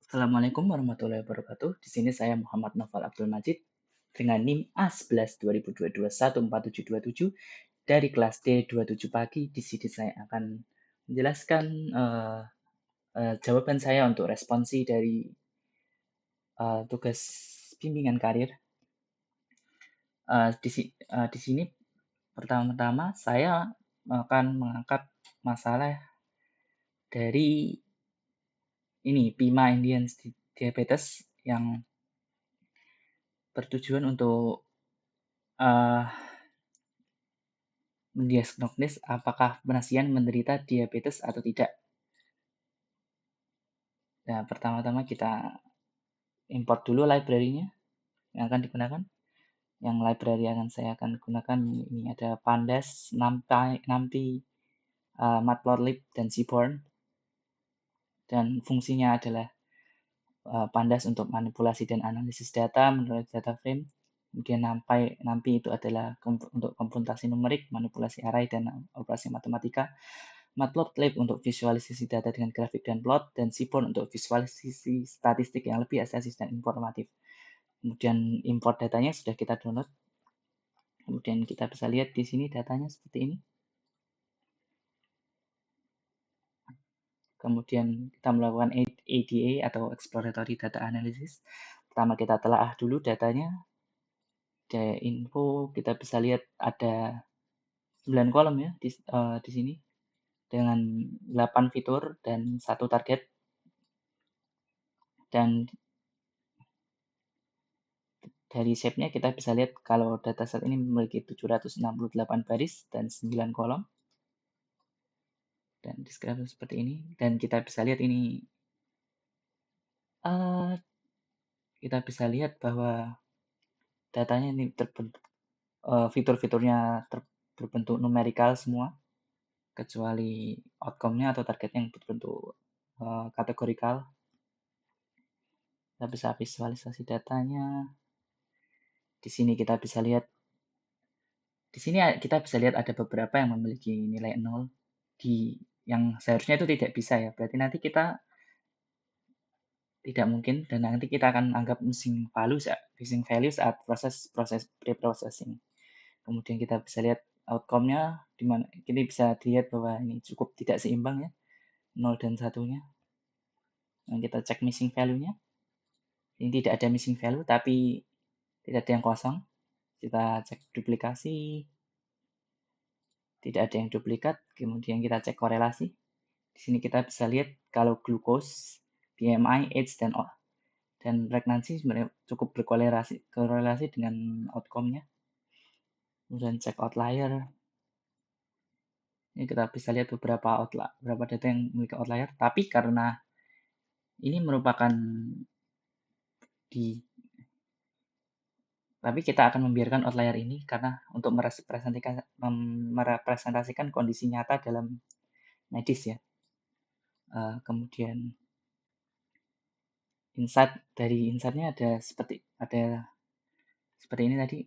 Assalamualaikum warahmatullahi wabarakatuh. Di sini saya Muhammad Noval Abdul Majid dengan NIM A11 2022 14727 dari kelas D27 pagi. Di sini saya akan menjelaskan jawaban saya untuk responsi dari tugas bimbingan karir. Di sini pertama-tama saya akan mengangkat masalah dari ini PIMA Indian Diabetes yang bertujuan untuk mendiagnosis apakah pasien menderita diabetes atau tidak. Nah, pertama-tama kita import dulu library-nya yang akan digunakan. Yang library yang saya akan gunakan ini ada Pandas, NumPy, Matplotlib, dan Seaborn. Dan fungsinya adalah Pandas untuk manipulasi dan analisis data menurut data frame. Kemudian NumPy itu adalah untuk komputasi numerik, manipulasi array, dan operasi matematika. Matplotlib untuk visualisasi data dengan grafik dan plot, dan Seaborn untuk visualisasi statistik yang lebih estetis dan informatif. Kemudian import datanya sudah kita download. Kemudian kita bisa lihat di sini datanya seperti ini. Kemudian kita melakukan ADA atau Exploratory Data Analysis. Pertama kita telah dulu datanya. Ada info, kita bisa lihat ada 9 kolom ya di sini dengan 8 fitur dan 1 target. Dan dari shape-nya kita bisa lihat kalau dataset ini memiliki 768 baris dan 9 kolom. Dan deskripsi seperti ini. Dan kita bisa lihat ini kita bisa lihat bahwa datanya ini fitur-fiturnya berbentuk numerikal semua, kecuali outcome-nya atau targetnya yang berbentuk kategorikal. Kita bisa visualisasi datanya. Di sini kita bisa lihat, di sini kita bisa lihat ada beberapa yang memiliki nilai 0 yang seharusnya itu tidak bisa ya. Berarti nanti kita tidak mungkin dan nanti kita akan anggap missing value saat proses pre-processing. Kemudian kita bisa lihat outcome-nya di mana kita bisa dilihat bahwa ini cukup tidak seimbang ya, 0 dan 1-nya. Dan kita cek missing value-nya. Ini tidak ada missing value tapi tidak ada yang kosong. Kita cek duplikasi. Tidak ada yang duplikat. Kemudian kita cek korelasi. Di sini kita bisa lihat kalau glucose, BMI, age, dan pregnancy sebenarnya cukup berkorelasi dengan outcome-nya. Kemudian cek outlier. Ini kita bisa lihat beberapa data yang memiliki outlier, tapi karena ini merupakan tapi kita akan membiarkan outlier ini karena untuk merepresentasikan kondisi nyata dalam medis ya. Kemudian insight-nya ada seperti ini tadi,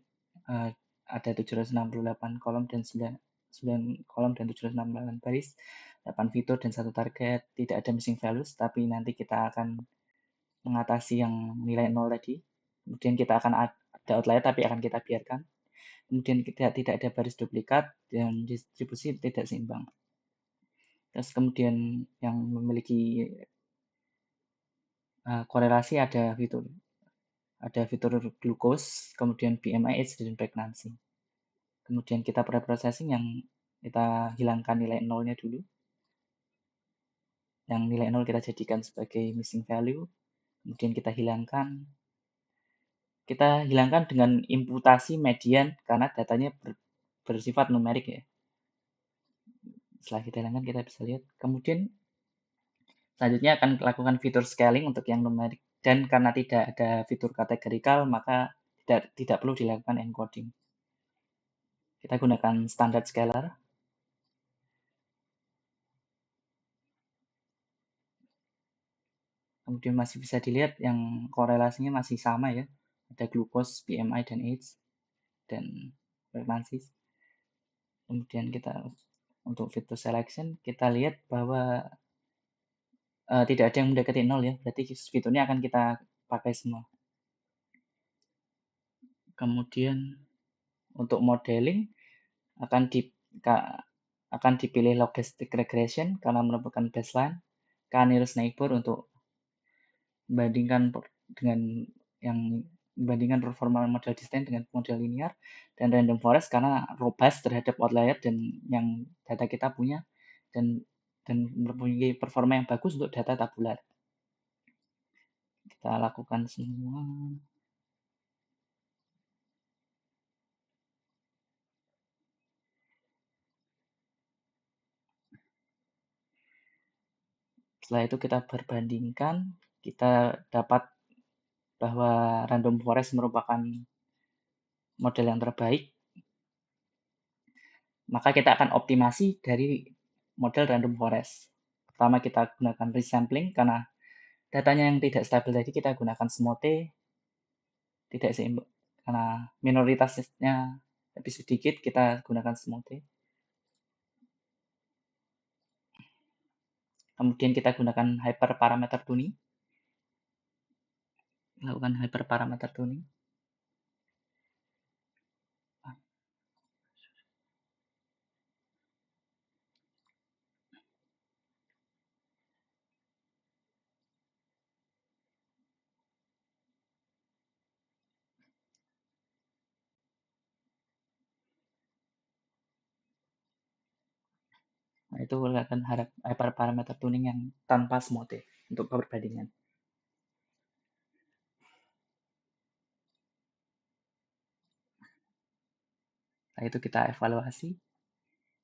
ada 768 kolom dan 9 kolom dan 768 baris, 8 fitur dan 1 target, tidak ada missing values, tapi nanti kita akan mengatasi yang nilai 0 tadi. Kemudian kita akan ada outlier tapi akan kita biarkan. Kemudian tidak ada baris duplikat dan distribusi tidak seimbang. Terus kemudian yang memiliki korelasi ada fitur glukos, kemudian BMI, age, dan pregnancy. Kemudian kita pre-processing yang kita hilangkan nilai 0-nya dulu. Yang nilai 0 kita jadikan sebagai missing value. Kemudian kita hilangkan. Kita hilangkan dengan imputasi median karena datanya bersifat numerik ya. Setelah kita hilangkan kita bisa lihat. Kemudian selanjutnya akan lakukan fitur scaling untuk yang numerik. Dan karena tidak ada fitur kategorikal maka tidak perlu dilakukan encoding. Kita gunakan standard scalar. Kemudian masih bisa dilihat yang korelasinya masih sama ya. Ada glucose, BMI, dan age, dan pregnancy. Kemudian kita untuk fitur selection, kita lihat bahwa tidak ada yang mendekati 0 ya, berarti fiturnya akan kita pakai semua. Kemudian untuk modeling akan di akan dipilih logistic regression karena merupakan baseline, nearest neighbor untuk membandingkan dengan yang membandingkan performa model desain dengan model linear, dan random forest karena robust terhadap outlier dan yang data kita punya dan mempunyai performa yang bagus untuk data tabular. Kita lakukan semua. Setelah itu kita perbandingkan, kita dapat bahwa random forest merupakan model yang terbaik, maka kita akan optimasi dari model random forest. Pertama kita gunakan resampling karena datanya yang tidak stabil tadi kita gunakan smote, tidak seimbang karena minoritasnya lebih sedikit kita gunakan smote. Kemudian kita gunakan hyperparameter tuning. Lakukan hyperparameter tuning. Nah, itu akan hyperparameter tuning yang tanpa smote untuk perbandingan. Nah, itu kita evaluasi.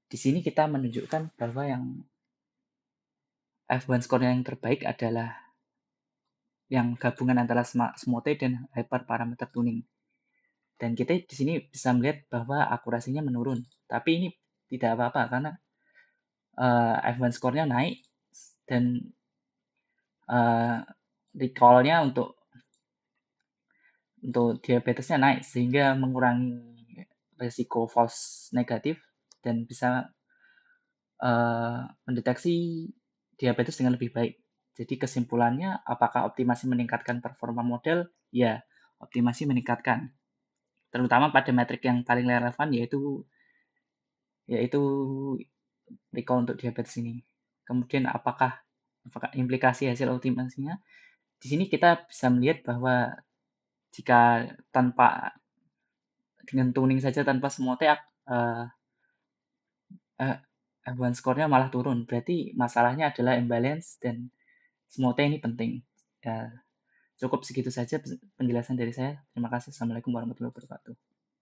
Di sini kita menunjukkan bahwa yang F1 score yang terbaik adalah yang gabungan antara smote dan hyperparameter tuning. Dan kita di sini bisa melihat bahwa akurasinya menurun. Tapi ini tidak apa-apa karena F1 score-nya naik dan recall-nya untuk diabetesnya naik sehingga mengurangi resiko false negatif dan bisa mendeteksi diabetes dengan lebih baik. Jadi kesimpulannya, apakah optimasi meningkatkan performa model? Ya, optimasi meningkatkan. Terutama pada metrik yang paling relevan yaitu recall untuk diabetes ini. Kemudian apakah implikasi hasil optimasinya? Di sini kita bisa melihat bahwa jika dengan tuning saja tanpa smote F1 score-nya malah turun. Berarti masalahnya adalah imbalance dan smote ini penting. Ya, cukup segitu saja penjelasan dari saya. Terima kasih. Assalamualaikum warahmatullahi wabarakatuh.